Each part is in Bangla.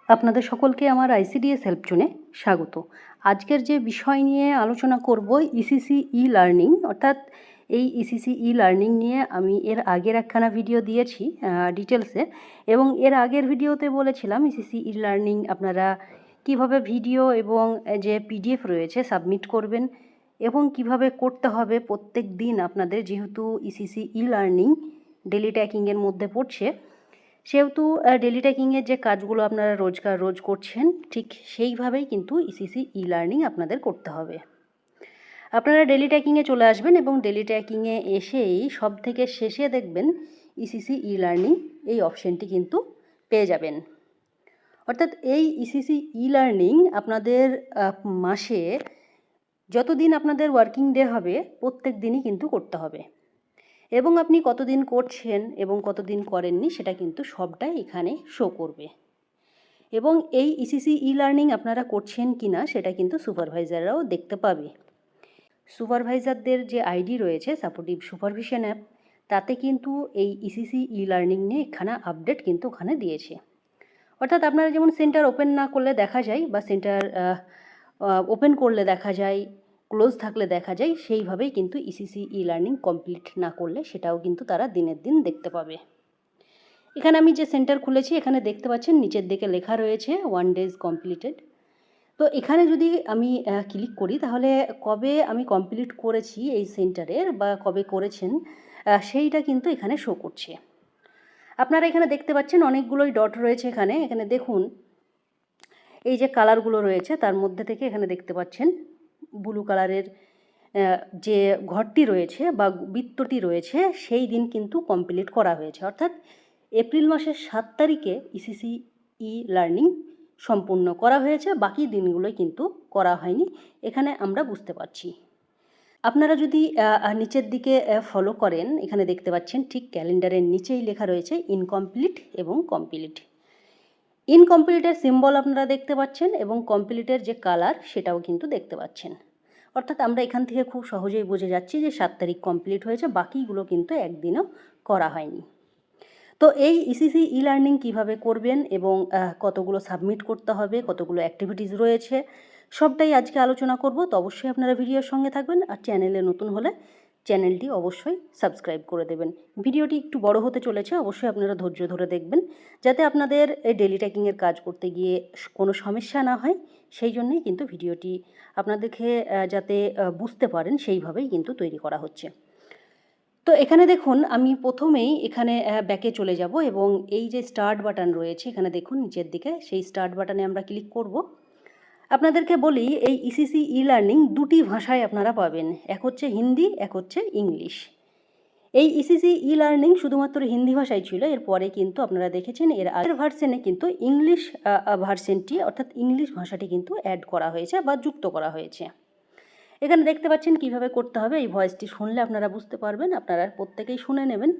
আপনাদের সকলকে আমার আইসিডিএস হেল্প জোনে স্বাগত। আজকের যে বিষয় নিয়ে আলোচনা করব ইসিসি ই লার্নিং, অর্থাৎ এই ইসিসি ই লার্নিং নিয়ে আমি এর আগের একখানা ভিডিও দিয়েছি ডিটেলসে, এবং এর আগের ভিডিওতে বলেছিলাম ইসিসি ই লার্নিং আপনারা কিভাবে ভিডিও এবং যে পিডিএফ রয়েছে সাবমিট করবেন এবং কিভাবে করতে হবে প্রত্যেক দিন আপনাদের, যেহেতু ইসিসি ই লার্নিং ডেলি ট্র্যাকিংয়ের মধ্যে পড়ছে, সেহেতু ডেলি ট্র্যাকিংয়ের যে কাজগুলো আপনারা রোজ করছেন ঠিক সেইভাবেই কিন্তু ইসিসি ই লার্নিং আপনাদের করতে হবে। আপনারা ডেলি ট্র্যাকিংয়ে চলে আসবেন এবং ডেলি ট্র্যাকিংয়ে এসেই সব থেকে শেষে দেখবেন ইসিসি ই লার্নিং এই অপশানটি কিন্তু পেয়ে যাবেন। অর্থাৎ এই ইসিসি ই লার্নিং আপনাদের মাসে যতদিন আপনাদের ওয়ার্কিং ডে হবে প্রত্যেক দিনই কিন্তু করতে হবে, এবং আপনি কতদিন করছেন এবং কতদিন করেননি সেটা কিন্তু সবটাই এখানে শো করবে। এবং এই ইসিসি ই লার্নিং আপনারা করছেন কি না সেটা কিন্তু সুপারভাইজাররাও দেখতে পাবে। সুপারভাইজারদের যে আইডি রয়েছে সাপোর্টিভ সুপারভিশন অ্যাপ, তাতে কিন্তু এই ইসিসি ই লার্নিং নিয়ে একখানা আপডেট কিন্তু ওখানে দিয়েছে। অর্থাৎ আপনারা যেমন সেন্টার ওপেন না করলে দেখা যায় বা সেন্টার ওপেন করলে দেখা যায়, ক্লোজ থাকলে দেখা যায়, সেইভাবেই কিন্তু ইসিসি ই লার্নিং কমপ্লিট না করলে সেটাও কিন্তু তারা দিনের দিন দেখতে পাবে। এখানে আমি যে সেন্টার খুলেছি এখানে দেখতে পাচ্ছেন নিচের দিকে লেখা রয়েছে 1 days কমপ্লিটেড। তো এখানে যদি আমি ক্লিক করি তাহলে কবে আমি কমপ্লিট করেছি এই সেন্টারের বা কবে করেছেন সেইটা কিন্তু এখানে শো করছে। আপনারা এখানে দেখতে পাচ্ছেন অনেকগুলোই ডট রয়েছে। এখানে দেখুন এই যে কালারগুলো রয়েছে তার মধ্যে থেকে এখানে দেখতে পাচ্ছেন ব্লু কালারের যে ঘরটি রয়েছে বা বৃত্তটি রয়েছে সেই দিন কিন্তু কমপ্লিট করা হয়েছে, অর্থাৎ এপ্রিল মাসের 7 তারিখে ইসিসি ই লার্নিং সম্পূর্ণ করা হয়েছে, বাকি দিনগুলোই কিন্তু করা হয়নি, এখানে আমরা বুঝতে পারছি। আপনারা যদি নিচের দিকে ফলো করেন এখানে দেখতে পাচ্ছেন ঠিক ক্যালেন্ডারের নিচেই লেখা রয়েছে ইনকমপ্লিট এবং কমপ্লিট। ইনকমপ্লিটের সিম্বল আপনারা দেখতে পাচ্ছেন এবং কমপ্লিটের যে কালার সেটাও কিন্তু দেখতে পাচ্ছেন। অর্থাৎ আমরা এখান থেকে খুব সহজেই বুঝে যাচ্ছি যে 7 তারিখ কমপ্লিট হয়েছে, বাকিগুলো কিন্তু একদিনও করা হয়নি। তো এই ইসিসি ই লার্নিং কীভাবে করবেন এবং কতগুলো সাবমিট করতে হবে, কতগুলো অ্যাক্টিভিটিস রয়েছে, সবটাই আজকে আলোচনা করব। তো অবশ্যই আপনারা ভিডিওর সঙ্গে থাকবেন, আর চ্যানেলে নতুন হলে চ্যানেলটি অবশ্যই সাবস্ক্রাইব করে দেবেন। ভিডিওটি একটু বড় হতে চলেছে, অবশ্যই আপনারা ধৈর্য ধরে দেখবেন যাতে আপনাদের এই ডেলি ট্র্যাকিংয়ের কাজ করতে গিয়ে কোনো সমস্যা না হয়। সেই জন্যই কিন্তু ভিডিওটি আপনাদেরকে যাতে বুঝতে পারেন সেইভাবেই কিন্তু তৈরি করা হচ্ছে। তো এখানে দেখুন আমি প্রথমেই এখানে ব্যাকে চলে যাব এবং এই যে স্টার্ট বাটন রয়েছে এখানে দেখুন নিচের দিকে, সেই স্টার্ট বাটনে আমরা ক্লিক করব। আপনাদেরকে বলি এই ইসিসি ই লার্নিং দুটি ভাষায় আপনারা পাবেন, এক হচ্ছে হিন্দি, এক হচ্ছে ইংলিশ। এই ইসিসি ই লার্নিং শুধুমাত্র হিন্দি ভাষায় ছিল, এরপরে কিন্তু আপনারা দেখেছেন এর আগের ভার্সনে কিন্তু ইংলিশ ভার্সনটি অর্থাৎ ইংলিশ ভাষাটি কিন্তু অ্যাড করা হয়েছে বা যুক্ত করা হয়েছে। এখানে দেখতে পাচ্ছেন কিভাবে করতে হবে, এই ভয়েসটি শুনলে আপনারা বুঝতে পারবেন, আপনারা প্রত্যেকেই শুনে নেবেন।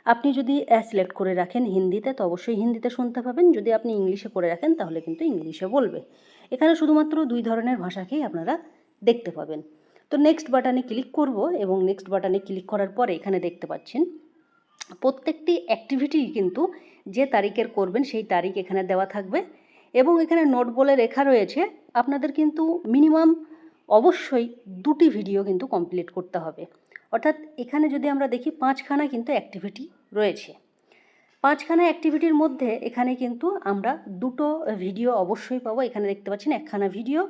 আপনি যদি সিলেক্ট করে রাখেন হিন্দিতে তো অবশ্যই হিন্দিতে শুনতে পাবেন, যদি আপনি ইংলিশে করে রাখেন তাহলে কিন্তু ইংলিশে বলবে। এখানে শুধুমাত্র 2 ধরনের ভাষাকেই আপনারা দেখতে পাবেন। তো নেক্সট বাটনে ক্লিক করব এবং নেক্সট বাটনে ক্লিক করার পরে এখানে দেখতে পাচ্ছেন প্রত্যেকটি অ্যাক্টিভিটি কিন্তু যে তারিখের করবেন সেই তারিখ এখানে দেওয়া থাকবে, এবং এখানে নোট বলে লেখা রয়েছে আপনাদের কিন্তু মিনিমাম অবশ্যই 2টি ভিডিও কিন্তু কমপ্লিট করতে হবে। অর্থাৎ এখানে যদি আমরা দেখি 5খানা কিন্তু অ্যাক্টিভিটি রয়েছে, 5খানা অ্যাক্টিভিটির মধ্যে এখানে কিন্তু আমরা 2টো ভিডিও অবশ্যই পাবো। এখানে দেখতে পাচ্ছেন একখানা ভিডিও,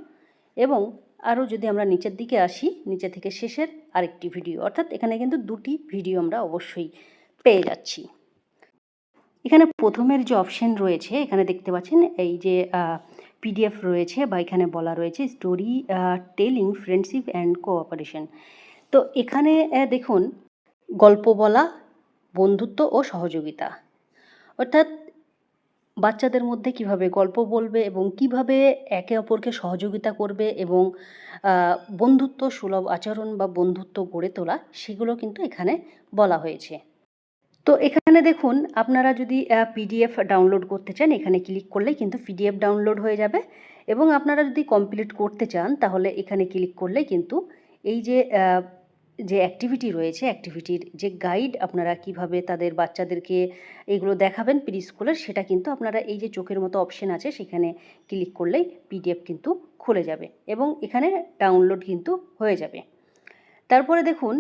এবং আরও যদি আমরা নিচের দিকে আসি নিচে থেকে শেষের আরেকটি ভিডিও, অর্থাৎ এখানে কিন্তু 2টি ভিডিও আমরা অবশ্যই পেয়ে যাচ্ছি। এখানে প্রথমের যে অপশন রয়েছে এখানে দেখতে পাচ্ছেন এই যে পিডিএফ রয়েছে বা এখানে বলা রয়েছে story telling friendship and cooperation. তো এখানে দেখুন গল্প বলা, বন্ধুত্ব ও সহযোগিতা, অর্থাৎ বাচ্চাদের মধ্যে কিভাবে গল্প বলবে এবং কিভাবে একে অপরকে সহযোগিতা করবে এবং বন্ধুত্ব সুলভ আচরণ বা বন্ধুত্ব গড়ে তোলা, সেগুলো কিন্তু এখানে বলা হয়েছে। তো এখানে দেখুন আপনারা যদি পিডিএফ ডাউনলোড করতে চান এখানে ক্লিক করলেই কিন্তু পিডিএফ ডাউনলোড হয়ে যাবে, এবং আপনারা যদি কমপ্লিট করতে চান তাহলে এখানে ক্লিক করলেই কিন্তু এই যে যে অ্যাক্টিভিটি রয়েছে, অ্যাক্টিভিটির যে গাইড আপনারা কিভাবে তাদের বাচ্চাদেরকে এগুলো দেখাবেন প্রি স্কুলের, সেটা কিন্তু আপনারা এই যে চোখের মতো অপশন আছে সেখানে ক্লিক করলেই পিডিএফ কিন্তু খুলে যাবে এবং এখানে ডাউনলোড কিন্তু হয়ে যাবে। তারপরে দেখুন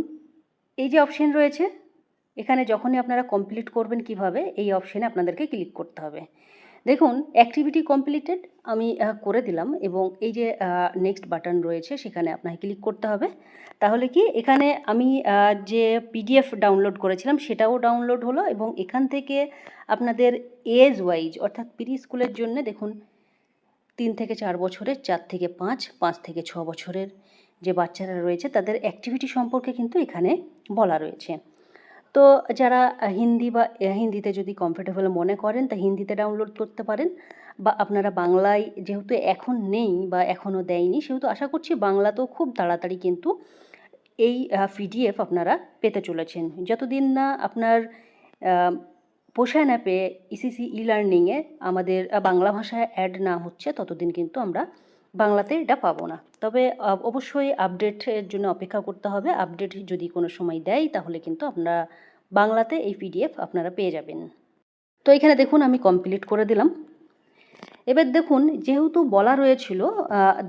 এই যে অপশন রয়েছে, এখানে যখনই আপনারা কমপ্লিট করবেন কিভাবে, এই অপশানে আপনাদেরকে ক্লিক করতে হবে। দেখুন অ্যাক্টিভিটি কমপ্লিটেড আমি করে দিলাম এবং এই যে নেক্সট বাটন রয়েছে সেখানে আপনাকে ক্লিক করতে হবে। তাহলে কি এখানে আমি যে পিডিএফ ডাউনলোড করেছিলাম সেটাও ডাউনলোড হলো এবং এখান থেকে আপনাদের এজ ওয়াইজ অর্থাৎ প্রি স্কুলের জন্য দেখুন 3 থেকে 4 বছরের, 4 থেকে 5, 5 থেকে 6 বছরের যে বাচ্চারা রয়েছে তাদের অ্যাক্টিভিটি সম্পর্কে কিন্তু এখানে বলা রয়েছে। তো যারা হিন্দিতে যদি কমফোর্টেবল মনে করেন তা হিন্দিতে ডাউনলোড করতে পারেন, বা আপনারা বাংলায় যেহেতু এখন নেই বা এখনও দেয়নি সেহেতু আশা করছি বাংলাতেও খুব তাড়াতাড়ি কিন্তু এই পিডিএফ আপনারা পেতে চলেছেন। যতদিন না আপনার পোষায় না পেয়ে ইসিসি ই লার্নিংয়ে আমাদের বাংলা ভাষায় অ্যাড না হচ্ছে ততদিন কিন্তু আমরা বাংলাতে এটা পাবো না। তবে অবশ্যই আপডেটের জন্য অপেক্ষা করতে হবে। আপডেট যদি কোনো সময় দেয় তাহলে কিন্তু আপনারা বাংলাতে এই পিডিএফ আপনারা পেয়ে যাবেন। তো এখানে দেখুন আমি কমপ্লিট করে দিলাম। এবার দেখুন যেহেতু বলা রয়েছিল,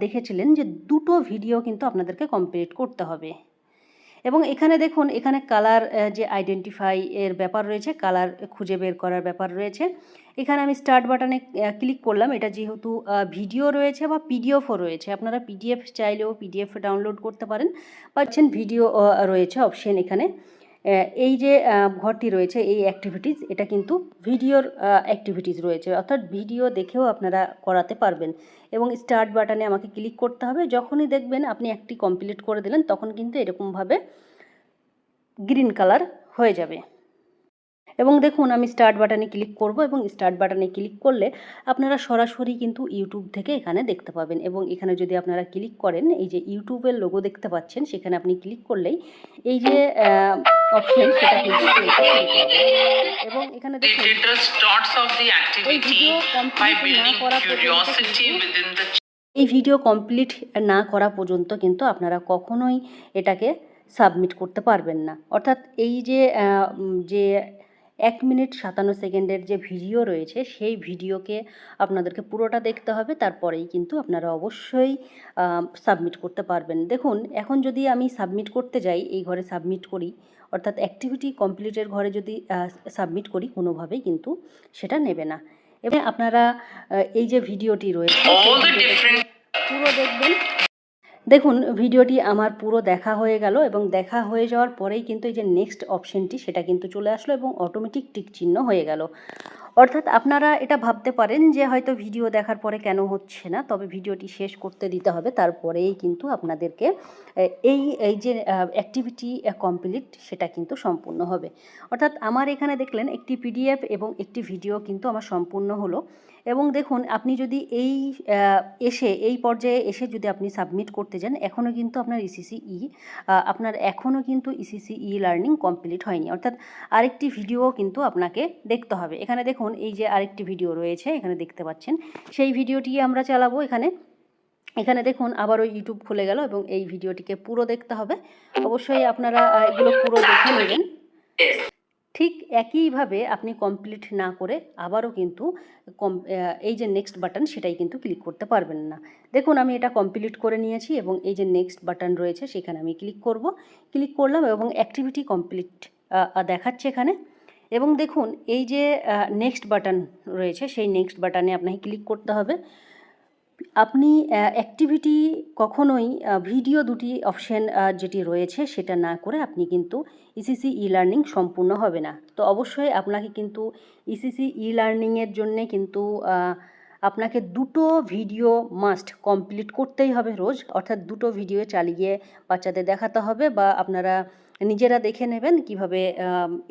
দেখেছিলেন যে 2টো ভিডিও কিন্তু আপনাদেরকে কমপ্লিট করতে হবে এবং এখানে দেখুন এখানে কালার যে আইডেন্টিফাই এর ব্যাপার রয়েছে, কালার খুঁজে বের করার ব্যাপার রয়েছে। এখানে আমি স্টার্ট বাটনে ক্লিক করলাম। এটা যেহেতু ভিডিও রয়েছে বা পিডিএফও রয়েছে, আপনারা পিডিএফ চাইলেও পিডিএফ ডাউনলোড করতে পারেন, পাচ্ছেন ভিডিও রয়েছে অপশন এখানে। এই যে ঘরটি রয়েছে এই অ্যাক্টিভিটিস, এটা কিন্তু ভিডিওর অ্যাক্টিভিটিস রয়েছে, অর্থাৎ ভিডিও দেখেও আপনারা করাতে পারবেন। এবং স্টার্ট বাটনে আমাকে ক্লিক করতে হবে। যখনই দেখবেন আপনি একটি কমপ্লিট করে দিলেন তখন কিন্তু এরকমভাবে গ্রিন কালার হয়ে যাবে এবং দেখুন আমি স্টার্ট বাটনে ক্লিক করব এবং স্টার্ট বাটনে ক্লিক করলে আপনারা সরাসরি কিন্তু ইউটিউব থেকে এখানে দেখতে পাবেন। এবং এখানে যদি আপনারা ক্লিক করেন এই যে ইউটিউবের লোগো দেখতে পাচ্ছেন, সেখানে আপনি ক্লিক করলেই এই যে অপশন সেটা কিন্তু এবং এখানে দেখুন এই ভিডিও কমপ্লিট না করা পর্যন্ত কিন্তু আপনারা কখনোই এটাকে সাবমিট করতে পারবেন না। অর্থাৎ এই যে 1 মিনিট 57 সেকেন্ডের যে ভিডিও রয়েছে সেই ভিডিওকে আপনাদেরকে পুরোটা দেখতে হবে, তারপরেই কিন্তু আপনারা অবশ্যই সাবমিট করতে পারবেন। দেখুন এখন যদি আমি সাবমিট করতে যাই, এই ঘরে সাবমিট করি, অর্থাৎ অ্যাক্টিভিটি কমপ্লিটের ঘরে যদি সাবমিট করি কোনোভাবেই কিন্তু সেটা নেবে না। এবং আপনারা এই যে ভিডিওটি রয়েছে পুরো দেখবেন। দেখুন ভিডিওটি আমার পুরো দেখা হয়ে গেল এবং দেখা হয়ে যাওয়ার পরেই কিন্তু এই যে নেক্সট অপশনটি সেটা কিন্তু চলে আসলো এবং অটোমেটিক টিক চিহ্ন হয়ে গেল। অর্থাৎ আপনারা এটা ভাবতে পারেন যে হয়তো ভিডিও দেখার পরে কেন হচ্ছে না, তবে ভিডিওটি শেষ করতে দিতে হবে, তারপরেই কিন্তু আপনাদেরকে এই যে অ্যাক্টিভিটি কমপ্লিট সেটা কিন্তু সম্পূর্ণ হবে। অর্থাৎ আমার এখানে দেখলেন একটি পিডিএফ এবং একটি ভিডিও কিন্তু আমার সম্পূর্ণ হলো। এবং দেখুন আপনি যদি এই পর্যায়ে এসে যদি আপনি সাবমিট করতে যান, এখনও কিন্তু আপনার ইসিসি ই লার্নিং কমপ্লিট হয়নি, অর্থাৎ আরেকটি ভিডিও কিন্তু আপনাকে দেখতে হবে। এখানে দেখুন এই যে আরেকটি ভিডিও রয়েছে এখানে দেখতে পাচ্ছেন, সেই ভিডিওটি আমরা চালাবো। এখানে দেখুন আবারও ইউটিউব খুলে গেল এবং এই ভিডিওটিকে পুরো দেখতে হবে। অবশ্যই আপনারা এগুলো পুরো দেখে নেবেন। ঠিক একইভাবে আপনি কমপ্লিট না করে আবারও কিন্তু এই যে নেক্সট বাটন সেটাই কিন্তু ক্লিক করতে পারবেন না। দেখুন আমি এটা কমপ্লিট করে নিয়েছি এবং এই যে নেক্সট বাটন রয়েছে সেখানে আমি ক্লিক করলাম এবং অ্যাক্টিভিটি কমপ্লিট দেখাচ্ছে এখানে। এবং দেখুন এই যে নেক্সট বাটন রয়েছে সেই নেক্সট বাটনে আপনাকে ক্লিক করতে হবে। আপনি অ্যাক্টিভিটি কখনোই ভিডিও দুটি অপশন যেটি রয়েছে সেটা না করে আপনি কিন্তু ইসিসি ই লার্নিং সম্পূর্ণ হবে না। তো অবশ্যই আপনাকে কিন্তু ইসিসি ই লার্নিংয়ের জন্যে কিন্তু আপনাকে 2টো ভিডিও মাস্ট কমপ্লিট করতেই হবে রোজ, অর্থাৎ 2টো ভিডিও চালিয়ে বাচ্চাদের দেখাতে হবে বা আপনারা নিজেরা দেখে নেবেন কিভাবে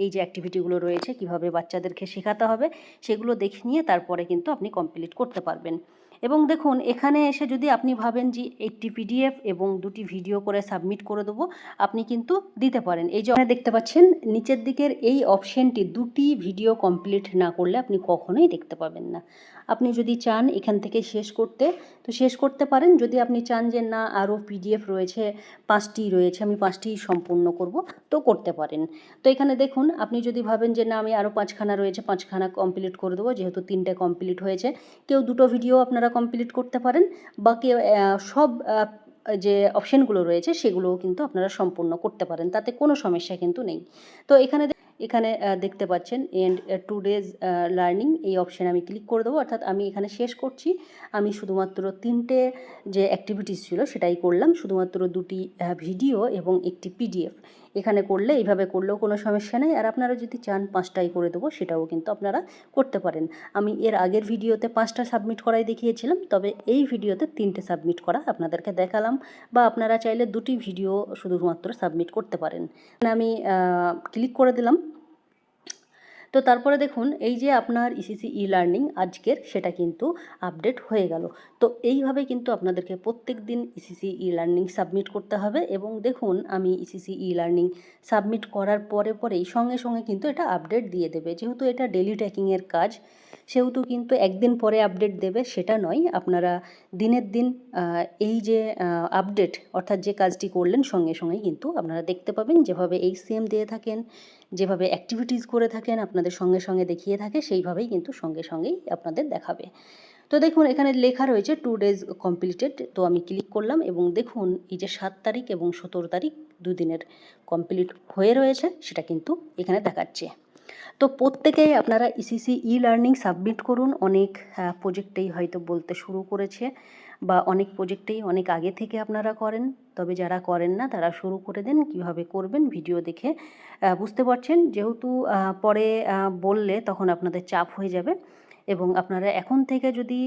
এই যে অ্যাক্টিভিটিগুলো রয়েছে কিভাবে বাচ্চাদেরকে শেখাতে হবে, সেগুলো দেখে নিয়ে তারপরে কিন্তু আপনি কমপ্লিট করতে পারবেন। এবং দেখুন এখানে এসে যদি আপনি ভাবেন যে একটি পিডিএফ এবং দুটি ভিডিও করে সাবমিট করে দেবো, আপনি কিন্তু দিতে পারেন। এই যে এখানে দেখতে পাচ্ছেন নিচের দিকের এই অপশনটি দুটি ভিডিও কমপ্লিট না করলে আপনি কখনোই দেখতে পাবেন না। আপনি যদি চান এখান থেকে শেষ করতে, তো শেষ করতে পারেন। যদি আপনি চান যে না আরও পিডিএফ রয়েছে, 5টি রয়েছে, আমি 5টি সম্পূর্ণ করব, তো করতে পারেন। তো এখানে দেখুন আপনি যদি ভাবেন যে না আমি আরও 5খানা রয়েছে, 5খানা কমপ্লিট করে দেবো, যেহেতু 3টে কমপ্লিট হয়েছে, কেউ 2টো ভিডিও আপনারা কমপ্লিট করতে পারেন, বা কেউ সব যে অপশানগুলো রয়েছে সেগুলোও কিন্তু আপনারা সম্পূর্ণ করতে পারেন, তাতে কোনো সমস্যা কিন্তু নেই। তো এখানে দেখতে পাচ্ছেন এন্ড টুডেজ লার্নিং, এই অপশানে আমি ক্লিক করে দেবো, অর্থাৎ আমি এখানে শেষ করছি। আমি শুধুমাত্র 3টে যে অ্যাক্টিভিটিস ছিল সেটাই করলাম, শুধুমাত্র 2টি ভিডিও এবং একটি পিডিএফ। এখানে করলে, এইভাবে করলেও কোনো সমস্যা নেই। আর আপনারা যদি চান 5টাই করে দেবো, সেটাও কিন্তু আপনারা করতে পারেন। আমি এর আগের ভিডিওতে 5টা সাবমিট করাই দেখিয়েছিলাম, তবে এই ভিডিওতে 3টে সাবমিট করা আপনাদেরকে দেখালাম, বা আপনারা চাইলে 2টি ভিডিও শুধুমাত্র সাবমিট করতে পারেন। আমি ক্লিক করে দিলাম। তো তারপরে দেখুন এই যে আপনার ইসিসি ই লার্নিং আজকের, সেটা কিন্তু আপডেট হয়ে গেল। তো এইভাবে কিন্তু আপনাদেরকে প্রত্যেক দিন ইসিসি ই লার্নিং সাবমিট করতে হবে। এবং দেখুন আমি ইসিসি ই লার্নিং সাবমিট করার পরেই সঙ্গে সঙ্গে কিন্তু এটা আপডেট দিয়ে দেবে। যেহেতু এটা ডেলি ট্র্যাকিংয়ের কাজ, সেহেতু কিন্তু একদিন পরে আপডেট দেবে সেটা নয়। আপনারা দিনের দিন এই যে আপডেট, অর্থাৎ যে কাজটি করলেন সঙ্গে সঙ্গেই কিন্তু আপনারা দেখতে পাবেন। যেভাবে এইচসিএম দিয়ে থাকেন, যেভাবে অ্যাক্টিভিটিস করে থাকেন, আপনাদের সঙ্গে সঙ্গে দেখিয়ে থাকে, সেইভাবেই কিন্তু সঙ্গে সঙ্গেই আপনাদের দেখাবে। তো দেখুন এখানে লেখা রয়েছে 2 days কমপ্লিটেড। তো আমি ক্লিক করলাম এবং দেখুন এই যে 7 তারিখ এবং 17 তারিখ 2 দিনের কমপ্লিট হয়ে রয়েছে, সেটা কিন্তু এখানে দেখাচ্ছে। তো প্রত্যেকেই আপনারা ইসিসি ই লার্নিং সাবমিট করুন। অনেক প্রজেক্টেই হয়তো বলতে শুরু করেছে, বা অনেক প্রজেক্টেই অনেক আগে থেকে আপনারা করেন। তবে যারা করেন না তারা শুরু করে দেন, কিভাবে করবেন ভিডিও দেখে বুঝতে পারছেন। যেহেতু পরে বললে তখন আপনাদের চাপ হয়ে যাবে, এবং আপনারা এখন থেকে যদি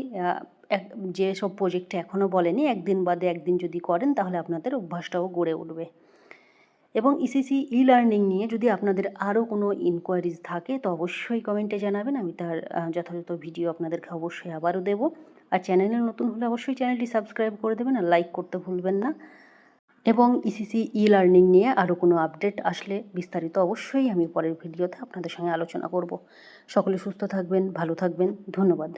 যেসব প্রজেক্টে এখনও বলেনি, একদিন বাদে একদিন যদি করেন, তাহলে আপনাদের অভ্যাসটাও গড়ে উঠবে। এবং ইসিসি ই লার্নিং নিয়ে যদি আপনাদের আরও কোনো ইনকোয়ারিজ থাকে, তো অবশ্যই কমেন্টে জানাবেন। আমি তার যথাযথ ভিডিও আপনাদেরকে অবশ্যই আবারও দেবো। আর চ্যানেলে নতুন হলে অবশ্যই চ্যানেলটি সাবস্ক্রাইব করে দেবেন, আর লাইক করতে ভুলবেন না। এবং ইসিসি ই লার্নিং নিয়ে আরও কোনো আপডেট আসলে বিস্তারিত অবশ্যই আমি পরের ভিডিওতে আপনাদের সঙ্গে আলোচনা করব। সকলে সুস্থ থাকবেন, ভালো থাকবেন, ধন্যবাদ।